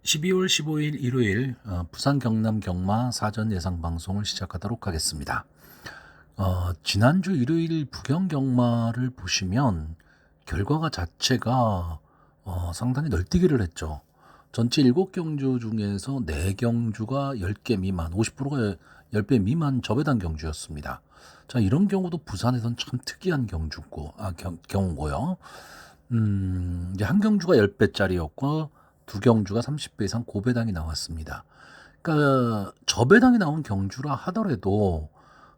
12월 15일 일요일 부산 경남 경마 사전 예상 방송을 시작하도록 하겠습니다. 지난주 일요일 부경 경마를 보시면 결과가 자체가 상당히 널뛰기를 했죠. 전체 7경주 중에서 4경주가 10개 미만, 50%가 10배 미만 저배당 경주였습니다. 자, 이런 경우도 부산에선 참 특이한 경우고요. 이제 한 경주가 10배짜리였고 두 경주가 30배 이상 고배당이 나왔습니다. 그러니까 저배당이 나온 경주라 하더라도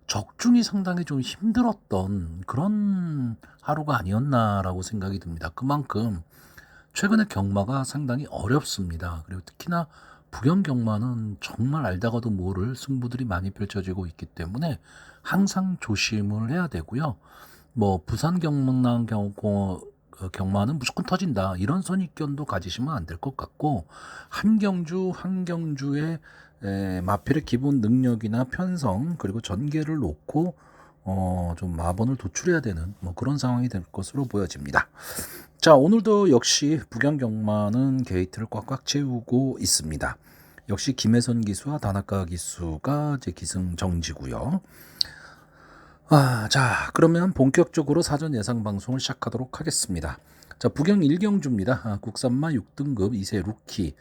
적중이 상당히 좀 힘들었던 그런 하루가 아니었나라고 생각이 듭니다. 그만큼 최근에 경마가 상당히 어렵습니다. 그리고 특히나 부경 경마는 정말 알다가도 모를 승부들이 많이 펼쳐지고 있기 때문에 항상 조심을 해야 되고요. 뭐 부산 경마는 무조건 터진다 이런 선입견도 가지시면 안 될 것 같고, 한 경주의 마필의 기본 능력이나 편성 그리고 전개를 놓고 좀 마번을 도출해야 되는 뭐 그런 상황이 될 것으로 보여집니다. 자, 오늘도 역시 부경 경마는 게이트를 꽉꽉 채우고 있습니다. 역시 김혜선 기수와 다나카 기수가 제 기승정지고요. 자, 그러면 본격적으로 사전 예상 방송을 시작하도록 하겠습니다. 자, 부경 1경주입니다. 국산마 6등급 2세 루키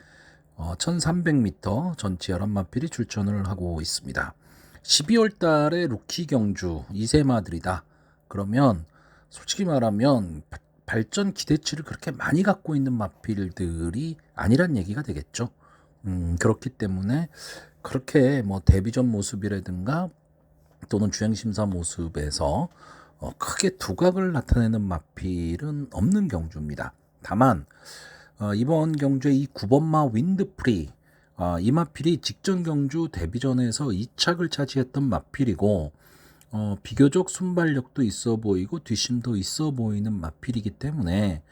1300m 전체 11마필이 출전을 하고 있습니다. 12월 달에 루키 경주 2세 마들이다. 그러면 솔직히 말하면 발전 기대치를 그렇게 많이 갖고 있는 마필들이 아니란 얘기가 되겠죠. 그렇기 때문에 그렇게 뭐 데뷔전 모습이라든가 또는 주행심사 모습에서 크게 두각을 나타내는 마필은 없는 경주입니다. 다만 이번 경주의 이 9번마 윈드프리, 이 마필이 직전 경주 데뷔전에서 2착을 차지했던 마필이고 비교적 순발력도 있어 보이고 뒷심도 있어 보이는 마필이기 때문에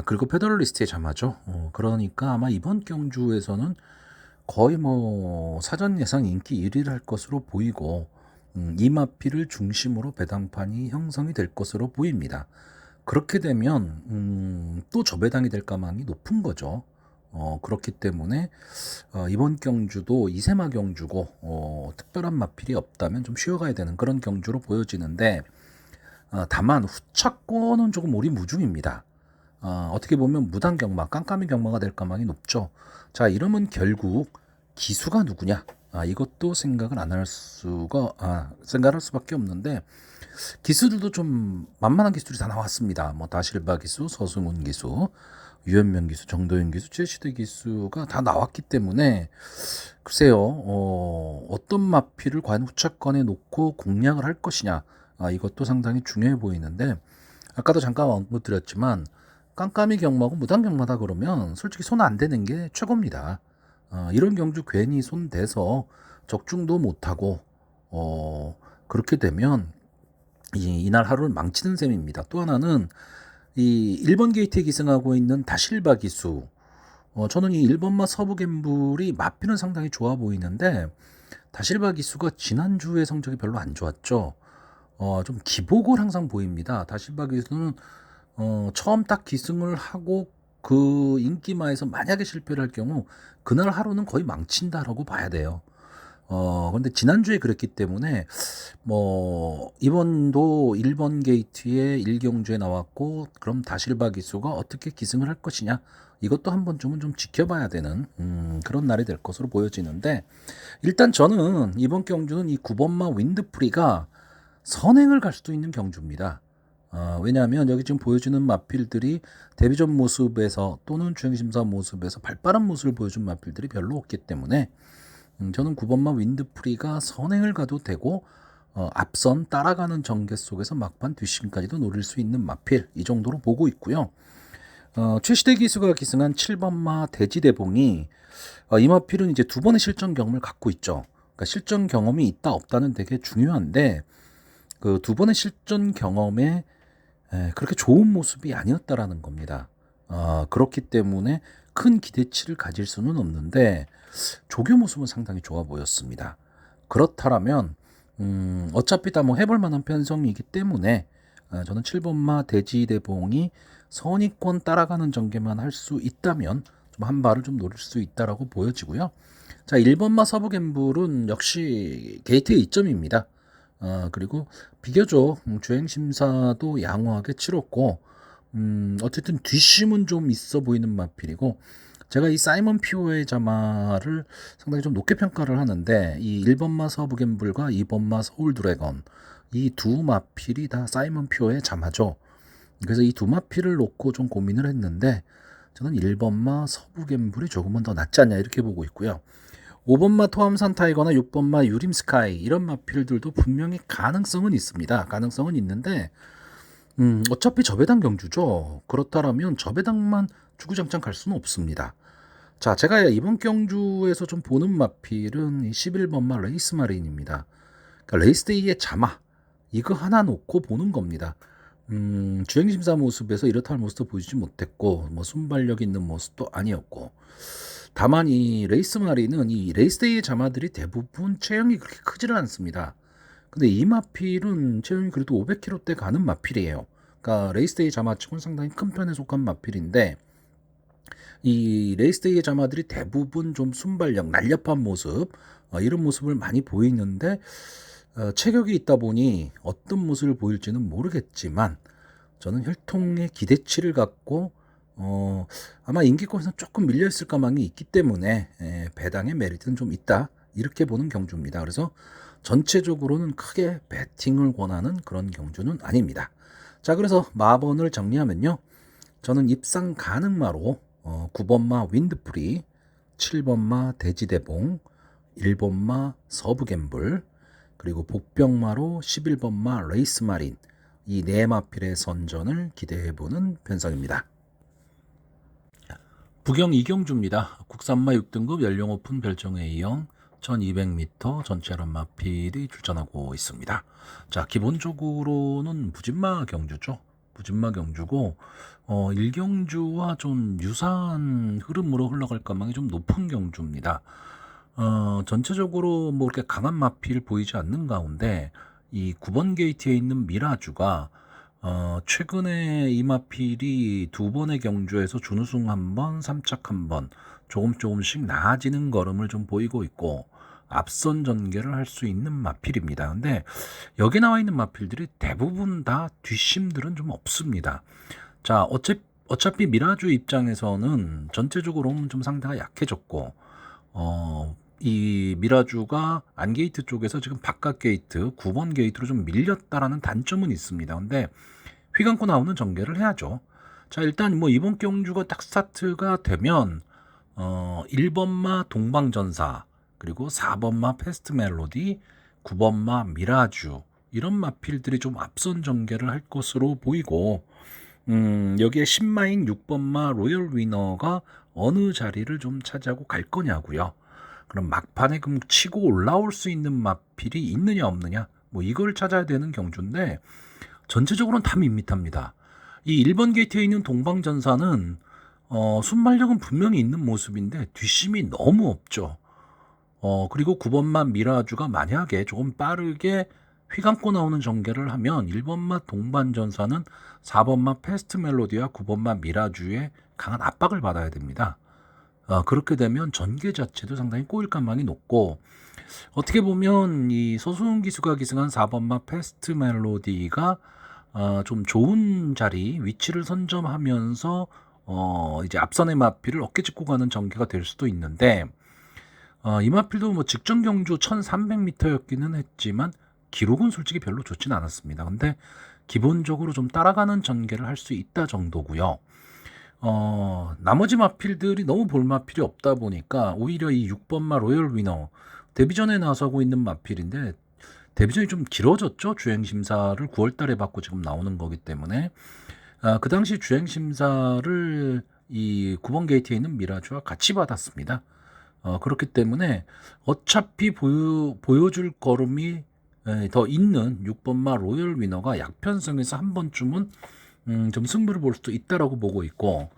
그리고 페더럴리스트의 자마죠. 그러니까 아마 이번 경주에서는 거의 뭐 사전 예상 인기 1위를 할 것으로 보이고 이 마필을 중심으로 배당판이 형성이 될 것으로 보입니다. 그렇게 되면 또 저배당이 될 가망이 높은 거죠. 그렇기 때문에 이번 경주도 이세마 경주고 특별한 마필이 없다면 좀 쉬어가야 되는 그런 경주로 보여지는데, 다만 후차권은 조금 오리무중입니다. 어떻게 보면 무단 경마, 깜깜이 경마가 될 가망이 높죠. 자, 이러면 결국 기수가 누구냐? 이것도 생각을 안 할 생각할 수밖에 없는데, 기수들도 좀 만만한 기수들이 다 나왔습니다. 뭐 다실바 기수, 서승훈 기수, 유현명 기수, 정도현 기수, 최시대 기수가 다 나왔기 때문에 글쎄요, 어떤 마필을 과연 후차권에 놓고 공략을 할 것이냐, 이것도 상당히 중요해 보이는데, 아까도 잠깐 언급드렸지만 깜깜이 경마고 무단 경마다 그러면 솔직히 손 안 대는 게 최고입니다. 이런 경주 괜히 손 대서 적중도 못하고 그렇게 되면 이날 하루를 망치는 셈입니다. 또 하나는 이 1번 게이트에 기승하고 있는 다실바 기수, 저는 이 1번마 서부 갬블이 마필은 상당히 좋아 보이는데 다실바 기수가 지난주의 성적이 별로 안 좋았죠. 좀 기복을 항상 보입니다. 다실바 기수는 처음 딱 기승을 하고 그 인기마에서 만약에 실패를 할 경우 그날 하루는 거의 망친다라고 봐야 돼요. 근데 지난주에 그랬기 때문에 뭐 이번도 1번 게이트에 1경주에 나왔고, 그럼 다실바 기수가 어떻게 기승을 할 것이냐, 이것도 한 번쯤은 좀 지켜봐야 되는 그런 날이 될 것으로 보여지는데, 일단 저는 이번 경주는 이 9번마 윈드프리가 선행을 갈 수도 있는 경주입니다. 왜냐하면 여기 지금 보여주는 마필들이 데뷔전 모습에서 또는 주행심사 모습에서 발빠른 모습을 보여준 마필들이 별로 없기 때문에 저는 9번마 윈드프리가 선행을 가도 되고 앞선 따라가는 전개 속에서 막판 뒷심까지도 노릴 수 있는 마필, 이 정도로 보고 있고요. 최시대 기수가 기승한 7번마 대지대봉이 이 마필은 이제 두 번의 실전 경험을 갖고 있죠. 그러니까 실전 경험이 있다 없다는 되게 중요한데 그 두 번의 실전 경험에 그렇게 좋은 모습이 아니었다라는 겁니다. 그렇기 때문에 큰 기대치를 가질 수는 없는데 조교 모습은 상당히 좋아 보였습니다. 그렇다면 어차피 다 뭐 해볼 만한 편성이기 때문에 저는 7번마 대지대봉이 선의권 따라가는 전개만 할 수 있다면 좀 한 발을 좀 노릴 수 있다라고 보여지고요. 자, 1번마 서브 갬블은 역시 게이트의 이점입니다. 그리고 비교적 주행 심사도 양호하게 치렀고, 어쨌든 뒷심은 좀 있어 보이는 마필이고, 제가 이 사이먼 피오의 자마를 상당히 좀 높게 평가를 하는데, 이 1번마 서브 갬블과 2번마 서울 드래건, 이 두 마필이 다 사이먼 피오의 자마죠. 그래서 이 두 마필을 놓고 좀 고민을 했는데, 저는 1번마 서브 갬블이 조금은 더 낫지 않냐 이렇게 보고 있고요. 5번마 토암산 타이거나 6번마 유림 스카이 이런 마필들도 분명히 가능성은 있습니다. 가능성은 있는데 어차피 저배당 경주죠. 그렇다면 저배당만 주구장창 갈 수는 없습니다. 자, 제가 이번 경주에서 좀 보는 마필은 11번마 레이스 마린입니다. 그러니까 레이스데이의 자마 이거 하나 놓고 보는 겁니다. 주행심사 모습에서 이렇다 할 모습도 보이지 못했고 뭐 순발력 있는 모습도 아니었고, 다만 이 레이스 마리는 이 레이스데이의 자마들이 대부분 체형이 그렇게 크지는 않습니다. 근데 이 마필은 체형이 그래도 500kg대 가는 마필이에요. 그러니까 레이스데이 자마치고는 상당히 큰 편에 속한 마필인데, 이 레이스데이의 자마들이 대부분 좀 순발력, 날렵한 모습, 이런 모습을 많이 보이는데 체격이 있다 보니 어떤 모습을 보일지는 모르겠지만, 저는 혈통의 기대치를 갖고 아마 인기권에서 조금 밀려있을 가망이 있기 때문에 배당의 메리트는 좀 있다 이렇게 보는 경주입니다. 그래서 전체적으로는 크게 배팅을 권하는 그런 경주는 아닙니다. 자, 그래서 마번을 정리하면요, 저는 입상 가능마로 9번마 윈드프리, 7번마 대지대봉, 1번마 서브갬블, 그리고 복병마로 11번마 레이스마린, 이 네 마필의 선전을 기대해보는 편성입니다. 부경 이경주입니다. 국산마 6등급 연령 오픈 별정 A형 1200m 전체란 마필이 출전하고 있습니다. 자, 기본적으로는 부진마 경주죠. 부진마 경주고 1경주와 좀 유사한 흐름으로 흘러갈 가망이 좀 높은 경주입니다. 전체적으로 뭐 이렇게 강한 마필 보이지 않는 가운데 이 9번 게이트에 있는 미라주가 최근에 이 마필이 두 번의 경주에서 준우승 한 번, 3착 한 번, 조금씩 나아지는 걸음을 좀 보이고 있고 앞선 전개를 할 수 있는 마필입니다. 근데 여기 나와 있는 마필들이 대부분 다 뒷심들은 좀 없습니다. 자, 어차피 미라주 입장에서는 전체적으로는 좀 상대가 약해졌고, 이 미라주가 안게이트 쪽에서 지금 바깥 게이트 9번 게이트로 좀 밀렸다라는 단점은 있습니다. 근데 휘감고 나오는 전개를 해야죠. 자, 일단 뭐 이번 경주가 딱 스타트가 되면 1번마 동방전사, 그리고 4번마 패스트 멜로디, 9번마 미라주 이런 마필들이 좀 앞선 전개를 할 것으로 보이고, 여기에 10마인 6번마 로열 위너가 어느 자리를 좀 차지하고 갈 거냐고요. 그럼 막판에 그럼 치고 올라올 수 있는 마필이 있느냐 없느냐, 뭐 이걸 찾아야 되는 경주인데 전체적으로는 다 밋밋합니다. 이 1번 게이트에 있는 동방전사는 순발력은 분명히 있는 모습인데 뒷심이 너무 없죠. 그리고 9번마 미라주가 만약에 조금 빠르게 휘감고 나오는 전개를 하면 1번마 동반전사는 4번마 패스트 멜로디와 9번마 미라주의 강한 압박을 받아야 됩니다. 그렇게 되면 전개 자체도 상당히 꼬일 가망이 높고, 어떻게 보면 이 서수은 기수가 기승한 4번마 패스트 멜로디가 좀 좋은 자리 위치를 선점하면서 이제 앞선의 마필을 어깨 짚고 가는 전개가 될 수도 있는데, 이 마필도 뭐 직전 경주 1300m였기는 했지만 기록은 솔직히 별로 좋진 않았습니다. 근데 기본적으로 좀 따라가는 전개를 할 수 있다 정도고요. 나머지 마필들이 너무 볼 마필이 없다 보니까 오히려 이 6번마 로열 위너, 데뷔전에 나서고 있는 마필인데 데뷔전이 좀 길어졌죠. 주행심사를 9월 달에 받고 지금 나오는 거기 때문에 그 당시 주행심사를 이 9번 게이트에 있는 미라주와 같이 받았습니다. 그렇기 때문에 어차피 보여줄 걸음이 더 있는 6번마 로열 위너가 약편성에서 한 번쯤은 좀 승부를 볼 수도 있다라고 보고 있고,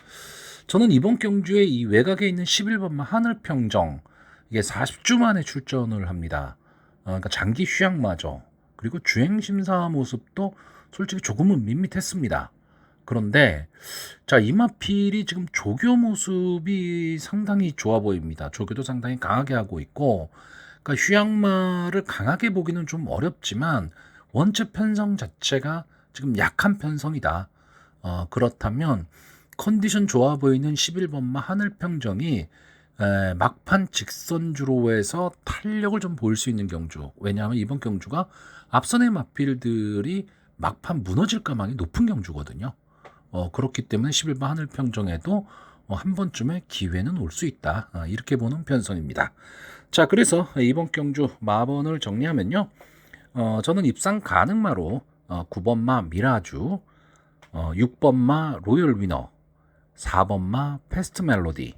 저는 이번 경주에 이 외곽에 있는 11번마 하늘평정, 이게 40주 만에 출전을 합니다. 그러니까 장기 휴양마저, 그리고 주행심사 모습도 솔직히 조금은 밋밋했습니다. 그런데 자, 이마필이 지금 조교 모습이 상당히 좋아 보입니다. 조교도 상당히 강하게 하고 있고, 그러니까 휴양마를 강하게 보기는 좀 어렵지만 원체 편성 자체가 지금 약한 편성이다. 그렇다면 컨디션 좋아 보이는 11번마 하늘평정이 막판 직선주로에서 탄력을 좀 보일 수 있는 경주. 왜냐하면 이번 경주가 앞선의 마필들이 막판 무너질 가망이 높은 경주거든요. 그렇기 때문에 11번 하늘평정에도 한 번쯤의 기회는 올 수 있다. 이렇게 보는 편성입니다. 자, 그래서 이번 경주 마번을 정리하면요. 저는 입상 가능마로 9번마 미라주, 6번마 로열 위너, 4번마 페스트 멜로디,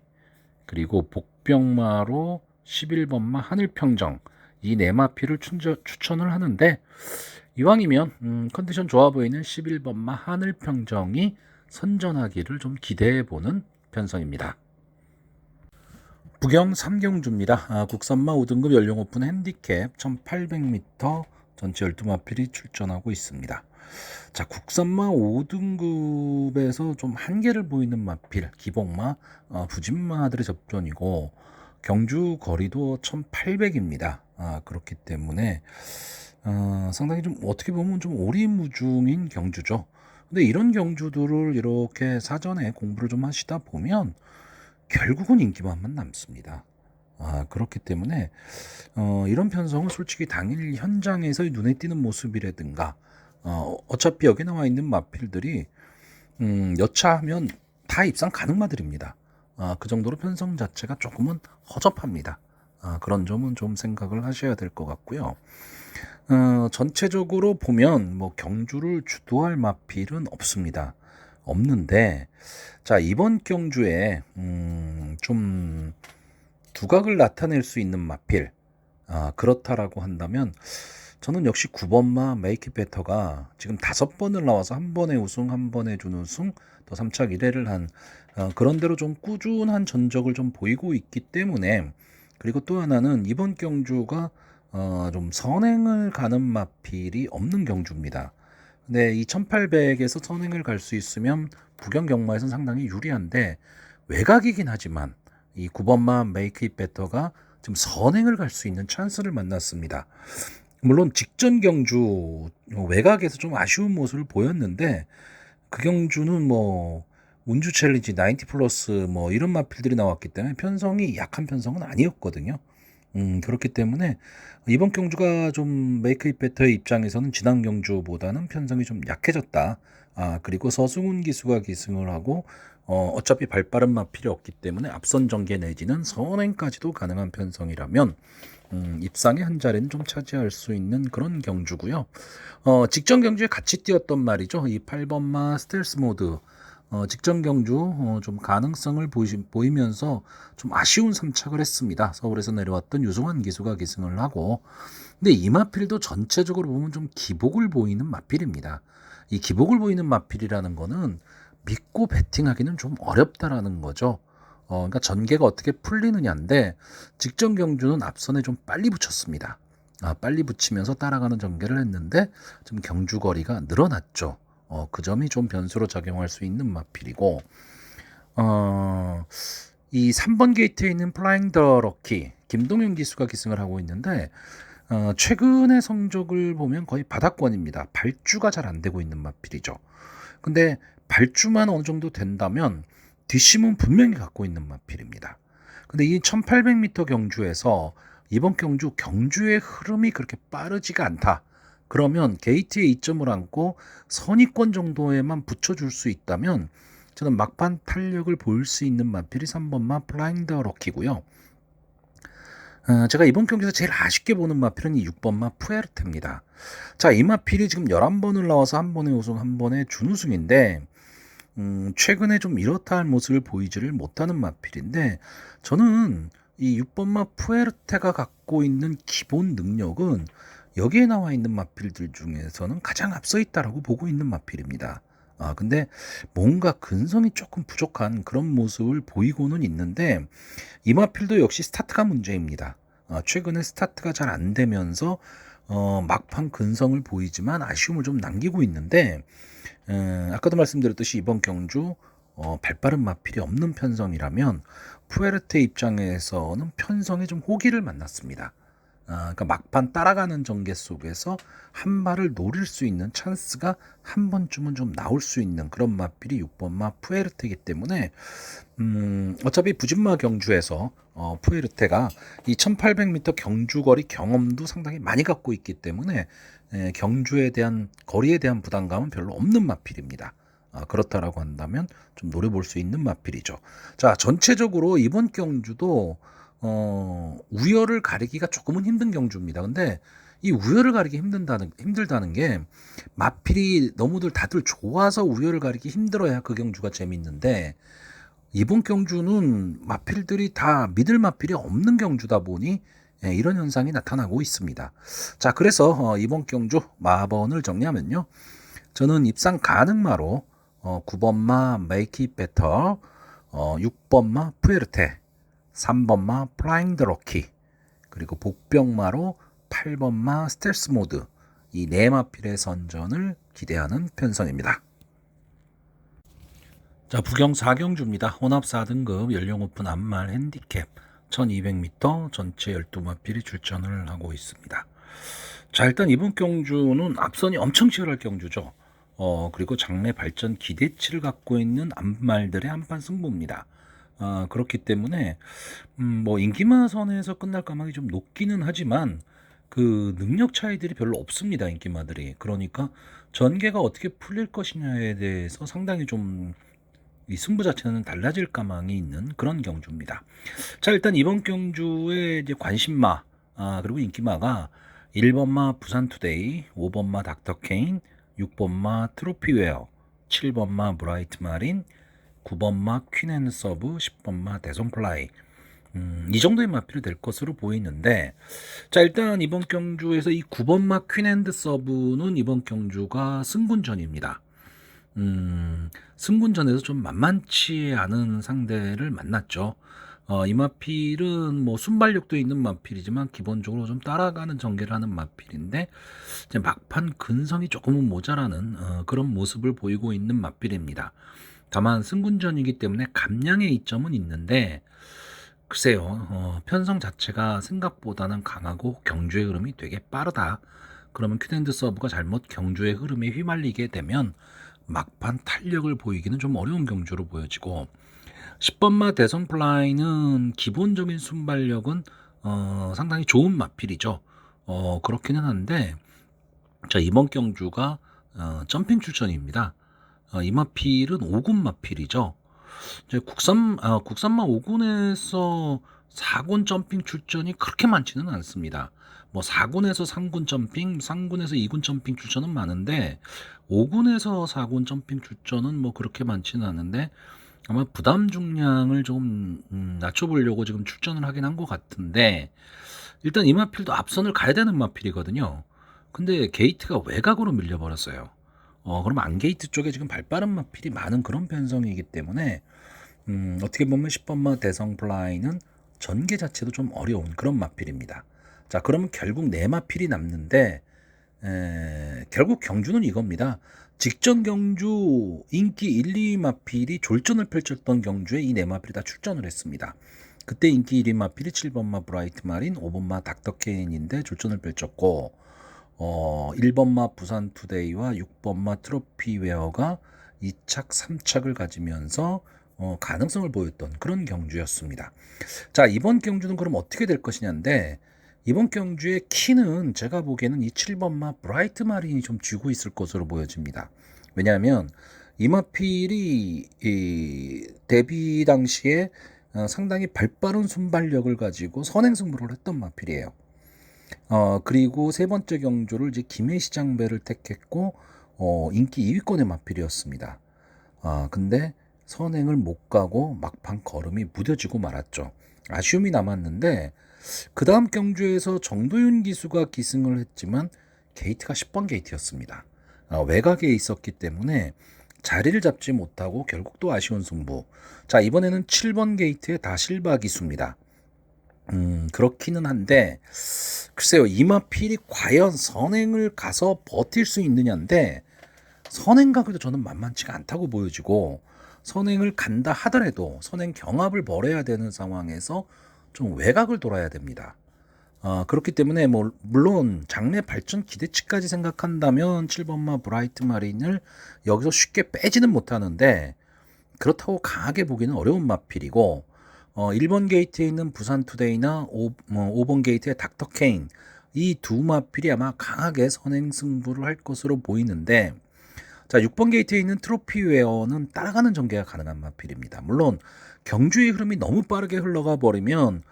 그리고 복병마로 11번마 하늘평정, 이 네 마필을 추천을 하는데, 이왕이면 컨디션 좋아 보이는 11번마 하늘평정이 선전하기를 좀 기대해 보는 편성입니다. 부경 3경주입니다. 국산마 5등급 연령 오픈 핸디캡 1800m 전체 12마필이 출전하고 있습니다. 자, 국산마 5등급에서 좀 한계를 보이는 마필, 기복마, 부진마들의 접전이고 경주 거리도 1800입니다. 그렇기 때문에 상당히 좀 어떻게 보면 좀 오리무중인 경주죠. 근데 이런 경주들을 이렇게 사전에 공부를 좀 하시다 보면 결국은 인기만만 남습니다. 그렇기 때문에 이런 편성은 솔직히 당일 현장에서 눈에 띄는 모습이라든가 어차피 여기 나와 있는 마필들이 여차하면 다 입상 가능마들입니다. 그 정도로 편성 자체가 조금은 허접합니다. 그런 점은 좀 생각을 하셔야 될 것 같고요. 전체적으로 보면 뭐 경주를 주도할 마필은 없습니다. 없는데 자, 이번 경주에 좀 두각을 나타낼 수 있는 마필 그렇다라고 한다면 저는 역시 9번마 메이크 베터가 지금 5번을 나와서 한 번에 우승, 한 번에 준우승, 또 3착 1회를 한 그런 대로 좀 꾸준한 전적을 좀 보이고 있기 때문에, 그리고 또 하나는 이번 경주가 좀 선행을 가는 마필이 없는 경주입니다. 근데 이 1800에서 선행을 갈 수 있으면 부경 경마에서는 상당히 유리한데, 외곽이긴 하지만 이 9번마 메이크 잇 베터가 지금 선행을 갈 수 있는 찬스를 만났습니다. 물론 직전 경주 외곽에서 좀 아쉬운 모습을 보였는데, 그 경주는 뭐 운주 챌린지 90 플러스 뭐 이런 마필들이 나왔기 때문에 편성이 약한 편성은 아니었거든요. 그렇기 때문에 이번 경주가 좀 메이크 잇 베터의 입장에서는 지난 경주보다는 편성이 좀 약해졌다. 그리고 서승훈 기수가 기승을 하고 어차피 발빠른 마필이 없기 때문에 앞선 전개 내지는 선행까지도 가능한 편성이라면 입상의 한 자리는 좀 차지할 수 있는 그런 경주고요. 직전 경주에 같이 뛰었던 말이죠. 이 8번마 스텔스 모드 직전 경주 좀 가능성을 보이면서 좀 아쉬운 3착을 했습니다. 서울에서 내려왔던 유승환 기수가 기승을 하고, 근데 이 마필도 전체적으로 보면 좀 기복을 보이는 마필입니다. 이 기복을 보이는 마필이라는 거는 믿고 배팅하기는 좀 어렵다라는 거죠. 그러니까 전개가 어떻게 풀리느냐인데, 직전 경주는 앞선에 좀 빨리 붙였습니다. 빨리 붙이면서 따라가는 전개를 했는데 좀 경주 거리가 늘어났죠. 그 점이 좀 변수로 작용할 수 있는 마필이고, 이 3번 게이트에 있는 플라잉 더 럭키 김동현 기수가 기승을 하고 있는데, 최근의 성적을 보면 거의 바닥권입니다. 발주가 잘 안 되고 있는 마필이죠. 근데 발주만 어느 정도 된다면 뒷심은 분명히 갖고 있는 마필입니다. 근데 이 1800m 경주에서 이번 경주의 흐름이 그렇게 빠르지가 않다. 그러면 게이트에 이점을 안고 선입권 정도에만 붙여줄 수 있다면 저는 막판 탄력을 보일 수 있는 마필이 3번마 플라잉 더 럭키고요. 제가 이번 경기에서 제일 아쉽게 보는 마필은 이 6번마 푸에르테입니다. 자, 이 마필이 지금 11번을 나와서 한 번에 우승, 한 번에 준우승인데, 최근에 좀 이렇다 할 모습을 보이지를 못하는 마필인데, 저는 이 6번마 푸에르테가 갖고 있는 기본 능력은 여기에 나와 있는 마필들 중에서는 가장 앞서 있다라고 보고 있는 마필입니다. 근데 뭔가 근성이 조금 부족한 그런 모습을 보이고는 있는데, 이 마필도 역시 스타트가 문제입니다. 최근에 스타트가 잘 안 되면서 막판 근성을 보이지만 아쉬움을 좀 남기고 있는데 아까도 말씀드렸듯이 이번 경주 발빠른 마필이 없는 편성이라면 푸에르테 입장에서는 편성에 좀 호기를 만났습니다. 그러니까 막판 따라가는 전개 속에서 한 발을 노릴 수 있는 찬스가 한 번쯤은 좀 나올 수 있는 그런 마필이 6번마 푸에르테이기 때문에 어차피 부진마 경주에서 푸에르테가 이 1800m 경주거리 경험도 상당히 많이 갖고 있기 때문에 경주에 대한 거리에 대한 부담감은 별로 없는 마필입니다. 그렇다라고 한다면 좀 노려볼 수 있는 마필이죠. 자, 전체적으로 이번 경주도 우열을 가리기가 조금은 힘든 경주입니다. 근데 이 우열을 가리기 힘들다는 게 마필이 너무들 다들 좋아서 우열을 가리기 힘들어야 그 경주가 재밌는데 이번 경주는 마필들이 다 믿을 마필이 없는 경주다 보니 이런 현상이 나타나고 있습니다. 자, 그래서 이번 경주 마번을 정리하면요. 저는 입상 가능마로 9번마 Make It Better, 6번마 푸에르테, 3번마 플라잉 더 럭키, 그리고 복병마로 8번마 스텔스 모드, 이 네 마필의 선전을 기대하는 편성입니다. 자, 부경 4경주입니다. 혼합 4등급 연령 오픈 암말 핸디캡 1200m 전체 12마필이 출전을 하고 있습니다. 자, 일단 이번 경주는 앞선이 엄청 치열할 경주죠. 그리고 장래 발전 기대치를 갖고 있는 암말들의 한판 승부입니다. 그렇기 때문에 뭐 인기마 선에서 끝날 가망이 좀 높기는 하지만 그 능력 차이들이 별로 없습니다. 인기마들이. 그러니까 전개가 어떻게 풀릴 것이냐에 대해서 상당히 좀 이 승부 자체는 달라질 가망이 있는 그런 경주입니다. 자, 일단 이번 경주의 이제 관심마 그리고 인기마가 1번마 부산투데이, 5번마 닥터케인, 6번마 트로피웨어, 7번마 브라이트 마린, 9번마 퀸앤서브, 10번마 대성플라이. 이 정도의 마필이 될 것으로 보이는데, 자, 일단 이번 경주에서 이 9번마 퀸앤서브는 이번 경주가 승군전입니다. 승군전에서 좀 만만치 않은 상대를 만났죠. 이 마필은 뭐 순발력도 있는 마필이지만 기본적으로 좀 따라가는 전개를 하는 마필인데 이제 막판 근성이 조금은 모자라는 그런 모습을 보이고 있는 마필입니다. 다만 승군전이기 때문에 감량의 이점은 있는데 글쎄요, 편성 자체가 생각보다는 강하고 경주의 흐름이 되게 빠르다. 그러면 큐덴드 서브가 잘못 경주의 흐름에 휘말리게 되면 막판 탄력을 보이기는 좀 어려운 경주로 보여지고 10번마 대성플라이는 기본적인 순발력은 상당히 좋은 마필이죠. 그렇기는 한데 자, 이번 경주가 점핑 출전입니다. 이 마필은 5군 마필이죠. 이제 국산마 5군에서 4군 점핑 출전이 그렇게 많지는 않습니다. 뭐 4군에서 3군 점핑, 3군에서 2군 점핑 출전은 많은데 5군에서 4군 점핑 출전은 뭐 그렇게 많지는 않은데 아마 부담 중량을 좀 낮춰보려고 지금 출전을 하긴 한 것 같은데 일단 이 마필도 앞선을 가야 되는 마필이거든요. 근데 게이트가 외곽으로 밀려버렸어요. 그럼 안게이트 쪽에 지금 발빠른 마필이 많은 그런 편성이기 때문에 어떻게 보면 10번마 대성플라이는 전개 자체도 좀 어려운 그런 마필입니다. 자, 그러면 결국 네 마필이 남는데 결국 경주는 이겁니다. 직전 경주 인기 1, 2 마필이 졸전을 펼쳤던 경주에 이 네 마필이 다 출전을 했습니다. 그때 인기 1위 마필이 7번마 브라이트 마린, 5번마 닥터케인인데 졸전을 펼쳤고 1번마 부산투데이와 6번마 트로피웨어가 2착, 3착을 가지면서 가능성을 보였던 그런 경주였습니다. 자, 이번 경주는 그럼 어떻게 될 것이냐인데 이번 경주의 키는 제가 보기에는 이 7번마 브라이트 마린이 좀 쥐고 있을 것으로 보여집니다. 왜냐하면 이 마필이 데뷔 당시에 상당히 발빠른 순발력을 가지고 선행승부를 했던 마필이에요. 그리고 세 번째 경주를 이제 김해시장배를 택했고 인기 2위권의 마필이었습니다. 근데 선행을 못 가고 막판 걸음이 무뎌지고 말았죠. 아쉬움이 남았는데 그 다음 경주에서 정도윤 기수가 기승을 했지만 게이트가 10번 게이트였습니다. 외곽에 있었기 때문에 자리를 잡지 못하고 결국 또 아쉬운 승부. 자, 이번에는 7번 게이트의 다실바 기수입니다. 그렇기는 한데 글쎄요, 이마필이 과연 선행을 가서 버틸 수 있느냐인데 선행 가기도 저는 만만치가 않다고 보여지고 선행을 간다 하더라도 선행 경합을 벌여야 되는 상황에서 좀 외곽을 돌아야 됩니다. 그렇기 때문에 뭐 물론 장래 발전 기대치까지 생각한다면 7번마 브라이트 마린을 여기서 쉽게 빼지는 못하는데 그렇다고 강하게 보기는 어려운 마필이고 1번 게이트에 있는 부산 투데이나 5번 게이트의 닥터 케인 이 두 마필이 아마 강하게 선행 승부를 할 것으로 보이는데 자 6번 게이트에 있는 트로피 웨어는 따라가는 전개가 가능한 마필입니다. 물론 경주의 흐름이 너무 빠르게 흘러가 버리면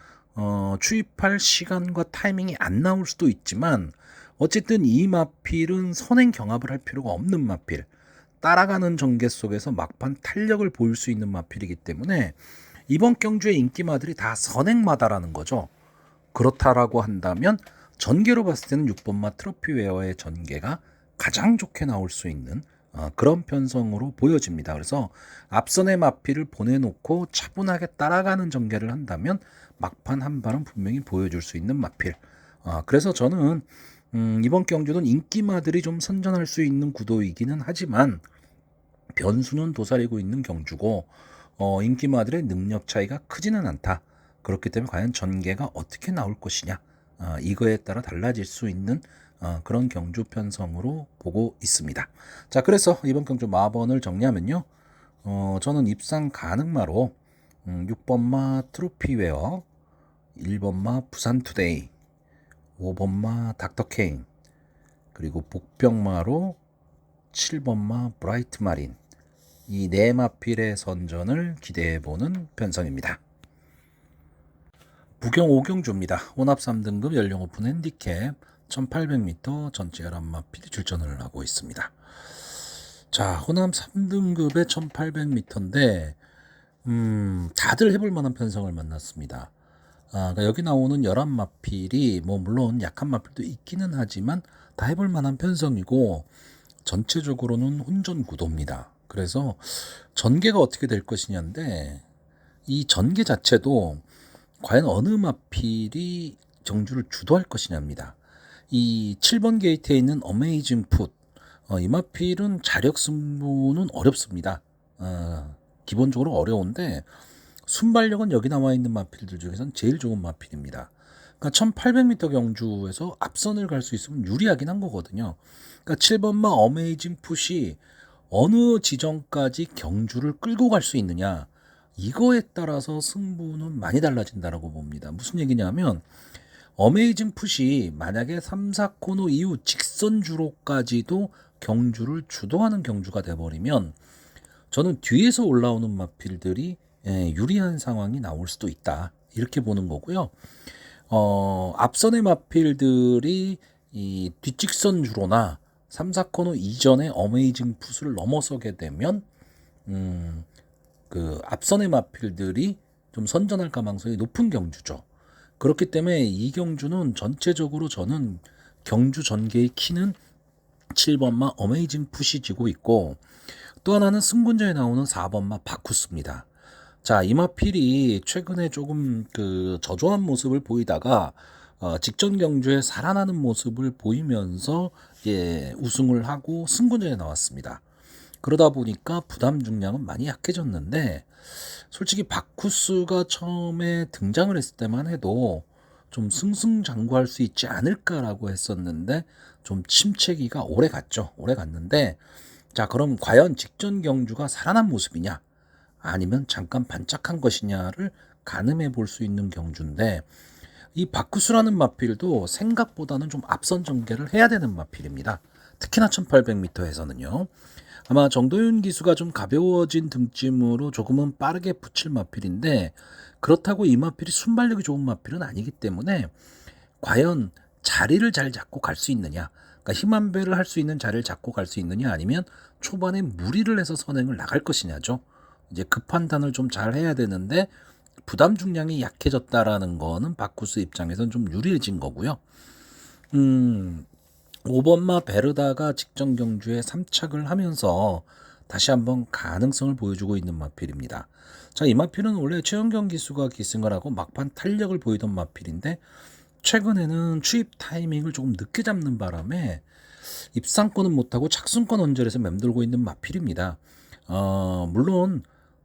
추입할 시간과 타이밍이 안 나올 수도 있지만 어쨌든 이 마필은 선행 경합을 할 필요가 없는 마필 따라가는 전개 속에서 막판 탄력을 보일 수 있는 마필이기 때문에 이번 경주의 인기마들이 다 선행마다라는 거죠. 그렇다라고 한다면 전개로 봤을 때는 6번마 트로피웨어의 전개가 가장 좋게 나올 수 있는 그런 편성으로 보여집니다. 그래서 앞선의 마필을 보내놓고 차분하게 따라가는 전개를 한다면 막판 한 발은 분명히 보여줄 수 있는 마필. 그래서 저는 이번 경주는 인기마들이 좀 선전할 수 있는 구도이기는 하지만 변수는 도사리고 있는 경주고 인기마들의 능력 차이가 크지는 않다. 그렇기 때문에 과연 전개가 어떻게 나올 것이냐 이거에 따라 달라질 수 있는 그런 경주 편성으로 보고 있습니다. 자, 그래서 이번 경주 마번을 정리하면요. 저는 입상 가능마로 6번마 트로피웨어, 1번마 부산투데이, 5번마 닥터케인, 그리고 복병마로 7번마 브라이트 마린 이 네 마필의 선전을 기대해보는 편성입니다. 부경 5경주입니다. 혼합 3등급 연령 오픈 핸디캡 1800m 전체 11마필이 출전을 하고 있습니다. 자, 혼합 3등급의 1800m인데 다들 해볼 만한 편성을 만났습니다. 그러니까 여기 나오는 11마필이 뭐 물론 약한 마필도 있기는 하지만 다 해볼 만한 편성이고 전체적으로는 혼전 구도입니다. 그래서 전개가 어떻게 될 것이냐인데 이 전개 자체도 과연 어느 마필이 경주를 주도할 것이냐입니다. 이 7번 게이트에 있는 어메이징 풋, 이 마필은 자력 승부는 어렵습니다. 기본적으로 어려운데 순발력은 여기 나와 있는 마필들 중에서는 제일 좋은 마필입니다. 그러니까 1800m 경주에서 앞선을 갈 수 있으면 유리하긴 한 거거든요. 그러니까 7번마 어메이징 풋이 어느 지점까지 경주를 끌고 갈 수 있느냐 이거에 따라서 승부는 많이 달라진다라고 봅니다. 무슨 얘기냐면 어메이징 풋이 만약에 3, 4코너 이후 직선주로까지도 경주를 주도하는 경주가 돼버리면 저는 뒤에서 올라오는 마필들이 유리한 상황이 나올 수도 있다 이렇게 보는 거고요. 앞선의 마필들이 이 뒷직선 주로나 3, 4코너 이전에 어메이징 풋을 넘어서게 되면 그 앞선의 마필들이 좀 선전할 가능성이 높은 경주죠. 그렇기 때문에 이 경주는 전체적으로 저는 경주 전개의 키는 7번마 어메이징 풋이 지고 있고 또 하나는 승군자에 나오는 4번마 바쿠스입니다. 자, 이마필이 최근에 조금 그 저조한 모습을 보이다가 직전 경주에 살아나는 모습을 보이면서 우승을 하고 승군자에 나왔습니다. 그러다 보니까 부담 중량은 많이 약해졌는데 솔직히 바쿠스가 처음에 등장을 했을 때만 해도 좀 승승장구할 수 있지 않을까라고 했었는데 좀 침체기가 오래 갔죠. 오래 갔는데 자, 그럼 과연 직전 경주가 살아난 모습이냐 아니면 잠깐 반짝한 것이냐를 가늠해 볼 수 있는 경주인데 이 바쿠스라는 마필도 생각보다는 좀 앞선 전개를 해야 되는 마필입니다. 특히나 1800m에서는요. 아마 정도윤 기수가 좀 가벼워진 등짐으로 조금은 빠르게 붙일 마필인데 그렇다고 이 마필이 순발력이 좋은 마필은 아니기 때문에 과연 자리를 잘 잡고 갈 수 있느냐 그러니까 힘한 배를 할 수 있는 자리를 잡고 갈 수 있느냐 아니면 초반에 무리를 해서 선행을 나갈 것이냐죠. 이제 그 판단을 좀 잘 해야 되는데 부담 중량이 약해졌다라는 거는 바쿠스 입장에서는 좀 유리해진 거고요. 5번마 베르다가 직전 경주에 3착을 하면서 다시 한번 가능성을 보여주고 있는 마필입니다. 자, 이 마필은 원래 최연경 기수가 기승을 하고 막판 탄력을 보이던 마필인데 최근에는 추입 타이밍을 조금 늦게 잡는 바람에 입상권은 못하고 착순권 언저리에서 맴돌고 있는 마필입니다. 물론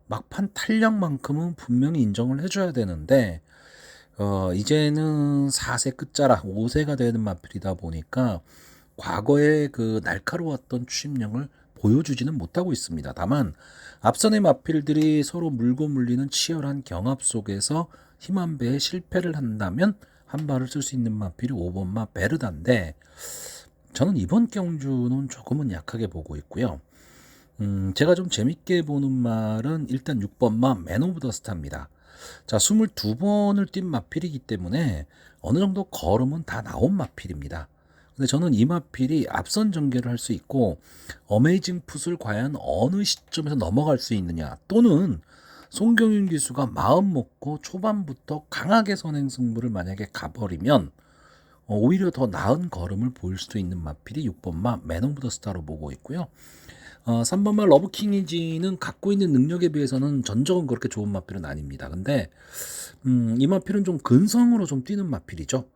막판 탄력만큼은 분명히 인정을 해줘야 되는데 이제는 4세 끝자락 5세가 되는 마필이다 보니까 과거에 그 날카로웠던 추심력을 보여주지는 못하고 있습니다. 다만 앞선의 마필들이 서로 물고 물리는 치열한 경합 속에서 힘 한 배에 실패를 한다면 한 발을 쓸 수 있는 마필이 5번마 베르다인데 저는 이번 경주는 조금은 약하게 보고 있고요. 제가 좀 재밌게 보는 말은 일단 6번마 맨 오브 더 스타입니다. 자, 22번을 뛴 마필이기 때문에 어느 정도 걸음은 다 나온 마필입니다. 근데 저는 이 마필이 앞선 전개를 할 수 있고 어메이징 풋을 과연 어느 시점에서 넘어갈 수 있느냐, 또는 송경윤 기수가 마음 먹고 초반부터 강하게 선행 승부를 만약에 가버리면 오히려 더 나은 걸음을 보일 수도 있는 마필이 6번마 맨 오브 더 스타로 보고 있고요. 3번마 러브킹이지는 갖고 있는 능력에 비해서는 전적은 그렇게 좋은 마필은 아닙니다. 근데 이 마필은 좀 근성으로 좀 뛰는 마필이죠.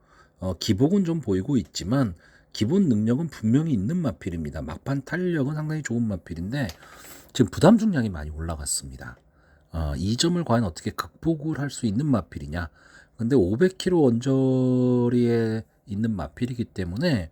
기복은 좀 보이고 있지만 기본 능력은 분명히 있는 마필입니다. 막판 탄력은 상당히 좋은 마필인데 지금 부담 중량이 많이 올라갔습니다. 이 점을 과연 어떻게 극복을 할 수 있는 마필이냐. 근데 500km 언저리에 있는 마필이기 때문에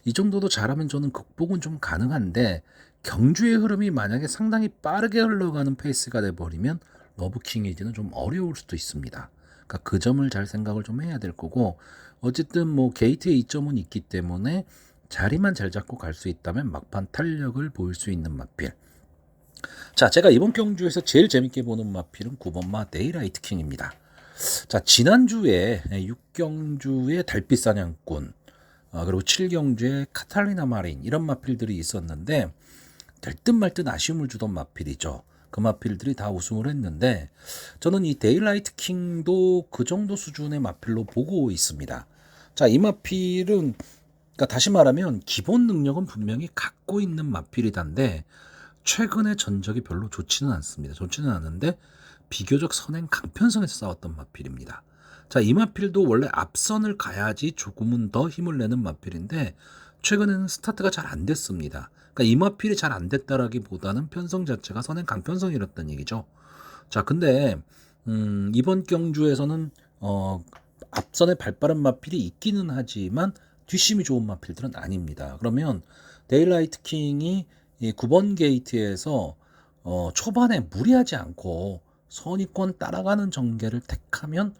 이 정도도 잘하면 저는 극복은 좀 가능한데 경주의 흐름이 만약에 상당히 빠르게 흘러가는 페이스가 돼버리면 러브킹 에이지는 좀 어려울 수도 있습니다. 그러니까 그 점을 잘 생각을 좀 해야 될 거고, 어쨌든 뭐 게이트에 이점은 있기 때문에 자리만 잘 잡고 갈 수 있다면 막판 탄력을 보일 수 있는 마필. 자, 제가 이번 경주에서 제일 재밌게 보는 마필은 9번마 데이라이트 킹입니다. 자, 지난주에 6경주의 달빛 사냥꾼, 그리고 7경주에 카탈리나 마린, 이런 마필들이 있었는데 될 듯 말 듯 아쉬움을 주던 마필이죠. 그 마필들이 다 우승을 했는데 저는 이 데일라이트 킹도 그 정도 수준의 마필로 보고 있습니다. 자, 이 마필은 그러니까 다시 말하면 기본 능력은 분명히 갖고 있는 마필이단데 최근의 전적이 별로 좋지는 않습니다. 좋지는 않은데 비교적 선행 강편성에서 싸웠던 마필입니다. 자, 이 마필도 원래 앞선을 가야지 조금은 더 힘을 내는 마필인데 최근에는 스타트가 잘 안 됐습니다. 그러니까 이 마필이 잘 안 됐다라기보다는 편성 자체가 선행 강편성이었다는 얘기죠. 자, 근데 이번 경주에서는 앞선에 발빠른 마필이 있기는 하지만 뒷심이 좋은 마필들은 아닙니다. 그러면 데일라이트 킹이 이 9번 게이트에서 초반에 무리하지 않고 선의권 따라가는 전개를 택하면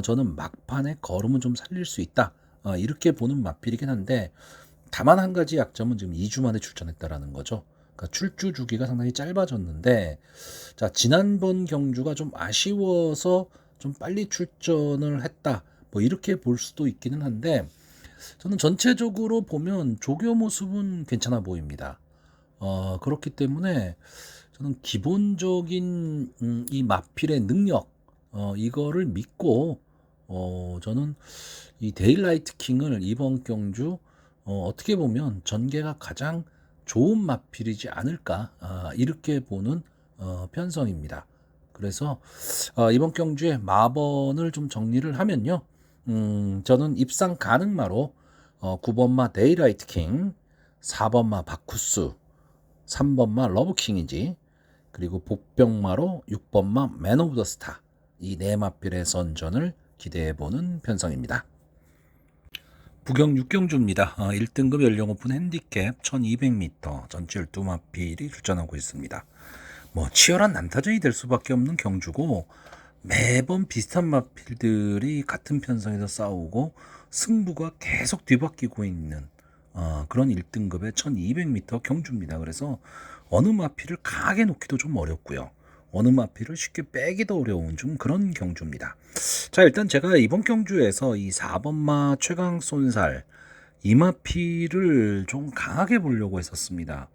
저는 막판에 걸음은 좀 살릴 수 있다. 이렇게 보는 마필이긴 한데 다만 한 가지 약점은 지금 2주 만에 출전했다라는 거죠. 그러니까 출주 주기가 상당히 짧아졌는데, 자, 지난번 경주가 좀 아쉬워서 좀 빨리 출전을 했다. 뭐 이렇게 볼 수도 있기는 한데 저는 전체적으로 보면 조교 모습은 괜찮아 보입니다. 그렇기 때문에 저는 기본적인 이 마필의 능력 이거를 믿고 저는 이 데일라이트 킹을 이번 경주 어떻게 보면 전개가 가장 좋은 마필이지 않을까, 이렇게 보는 편성입니다. 그래서 이번 경주에 마번을 좀 정리를 하면요, 저는 입상 가능마로 9번마 데일라이트 킹, 4번마 바쿠스, 3번마 러브킹이지, 그리고 복병마로 6번마 맨 오브 더 스타, 이 네 마필의 선전을 기대해보는 편성입니다. 부경 6경주입니다. 1등급 연령 오픈 핸디캡 1200m 전체 12마필이 출전하고 있습니다. 뭐 치열한 난타전이 될 수밖에 없는 경주고 매번 비슷한 마필들이 같은 편성에서 싸우고 승부가 계속 뒤바뀌고 있는 그런 1등급의 1200m 경주입니다. 그래서 어느 마필을 강하게 놓기도 좀 어렵고요, 어느 마필을 쉽게 빼기도 어려운 좀 그런 경주입니다. 자, 일단 제가 이번 경주에서 이 4번마 최강손살 이 마필을 좀 강하게 보려고 했었습니다.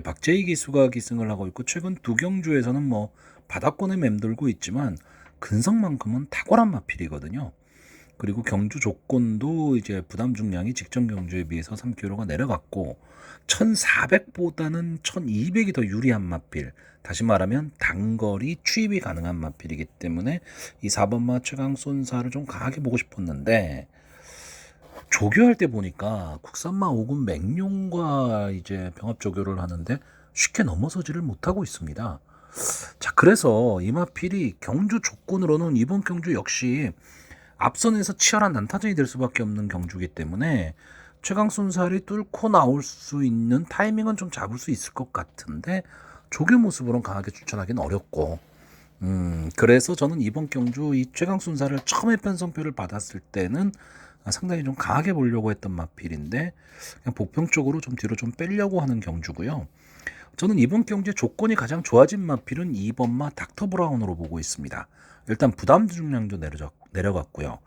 박재희 기수가 기승을 하고 있고 최근 두 경주에서는 뭐 바닥권에 맴돌고 있지만 근성만큼은 탁월한 마필이거든요. 그리고 경주 조건도 이제 부담 중량이 직전 경주에 비해서 3kg가 내려갔고 1400보다는 1200이 더 유리한 마필. 다시 말하면 단거리 추입이 가능한 마필이기 때문에 이 4번마 최강쏜사를 좀 강하게 보고 싶었는데 조교할 때 보니까 국산마 5군 맹룡과 이제 병합 조교를 하는데 쉽게 넘어서지를 못하고 있습니다. 자, 그래서 이 마필이 경주 조건으로는 이번 경주 역시 앞선에서 치열한 난타전이 될 수밖에 없는 경주이기 때문에 최강쏜살이 뚫고 나올 수 있는 타이밍은 좀 잡을 수 있을 것 같은데 조교 모습으로는 강하게 추천하기는 어렵고 그래서 저는 이번 경주 이 최강쏜살을 처음에 편성표를 받았을 때는 상당히 좀 강하게 보려고 했던 마필인데 그냥 복평 쪽으로 좀 뒤로 좀 빼려고 하는 경주고요. 저는 이번 경주의 조건이 가장 좋아진 마필은 2번마 닥터 브라운으로 보고 있습니다. 일단 부담 중량도 내려갔고요.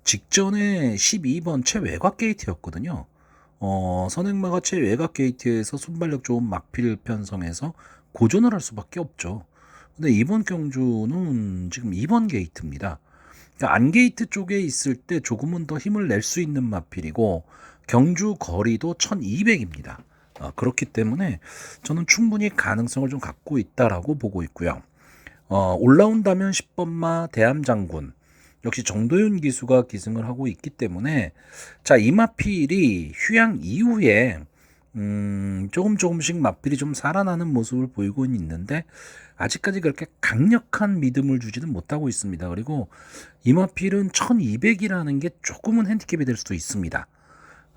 직전에 12번 최외곽 게이트였거든요. 선행마가 최외곽 게이트에서 순발력 좋은 마필 편성해서 고전을 할 수밖에 없죠. 근데 이번 경주는 지금 2번 게이트입니다. 그러니까 안 게이트 쪽에 있을 때 조금은 더 힘을 낼 수 있는 마필이고 경주 거리도 1200입니다. 그렇기 때문에 저는 충분히 가능성을 좀 갖고 있다라고 보고 있고요. 올라온다면 10번마 대함장군 역시 정도윤 기수가 기승을 하고 있기 때문에 자, 이 마필이 휴양 이후에 조금씩 마필이 좀 살아나는 모습을 보이고 있는데 아직까지 그렇게 강력한 믿음을 주지는 못하고 있습니다. 그리고 이 마필은 1200이라는 게 조금은 핸디캡이 될 수도 있습니다.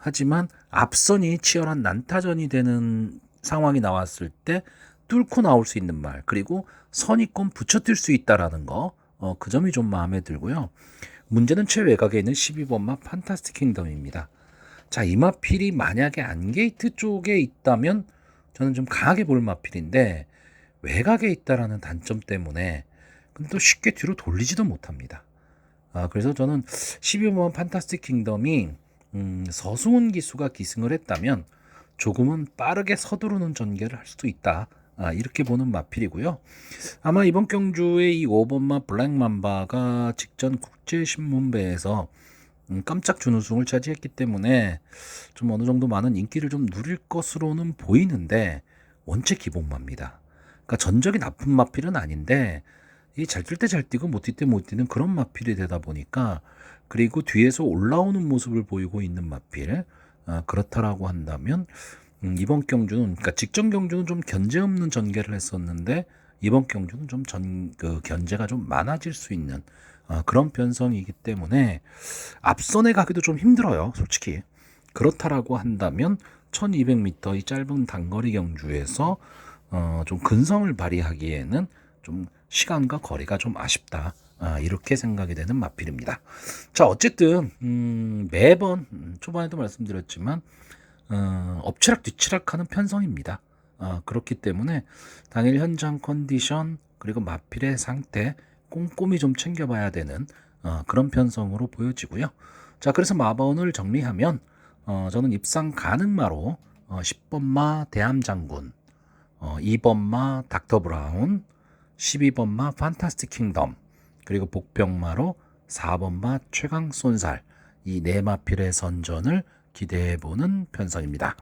하지만 앞선이 치열한 난타전이 되는 상황이 나왔을 때 뚫고 나올 수 있는 말, 그리고 선입권 붙여뛸 수 있다라는 거, 그 점이 좀 마음에 들고요. 문제는 최외곽에 있는 12번마 판타스틱 킹덤입니다. 자, 이 마필이 만약에 안게이트 쪽에 있다면 저는 좀 강하게 볼 마필인데 외곽에 있다라는 단점 때문에 근데 또 쉽게 뒤로 돌리지도 못합니다. 그래서 저는 12번마 판타스틱 킹덤이 서승훈 기수가 기승을 했다면 조금은 빠르게 서두르는 전개를 할 수도 있다. 이렇게 보는 마필이고요. 아마 이번 경주의 이 5번마 블랙맘바가 직전 국제신문배에서 깜짝 준우승을 차지했기 때문에 좀 어느 정도 많은 인기를 좀 누릴 것으로는 보이는데 원체 기복마입니다. 그러니까 전적이 나쁜 마필은 아닌데 이 잘 뛸 때 잘 뛰고 못 뛸 때 못 뛰는 그런 마필이 되다 보니까 그리고 뒤에서 올라오는 모습을 보이고 있는 마필 그렇다라고 한다면 이번 경주는 그러니까 직전 경주는 좀 견제 없는 전개를 했었는데 이번 경주는 좀 견제가 좀 많아질 수 있는 그런 편성이기 때문에 앞선에 가기도 좀 힘들어요, 솔직히. 그렇다라고 한다면 1200m 이 짧은 단거리 경주에서 좀 근성을 발휘하기에는 좀 시간과 거리가 좀 아쉽다. 이렇게 생각이 되는 마필입니다. 자, 어쨌든 매번 초반에도 말씀드렸지만 엎치락 뒤치락하는 편성입니다. 그렇기 때문에 당일 현장 컨디션 그리고 마필의 상태 꼼꼼히 좀 챙겨봐야 되는 그런 편성으로 보여지고요. 자, 그래서 마번을 정리하면 저는 입상 가능마로 10번마 대함장군, 2번마 닥터 브라운, 12번마 판타스틱 킹덤, 그리고 복병마로 4번마 최강쏜살 이 네 마필의 선전을 기대해보는 편성입니다.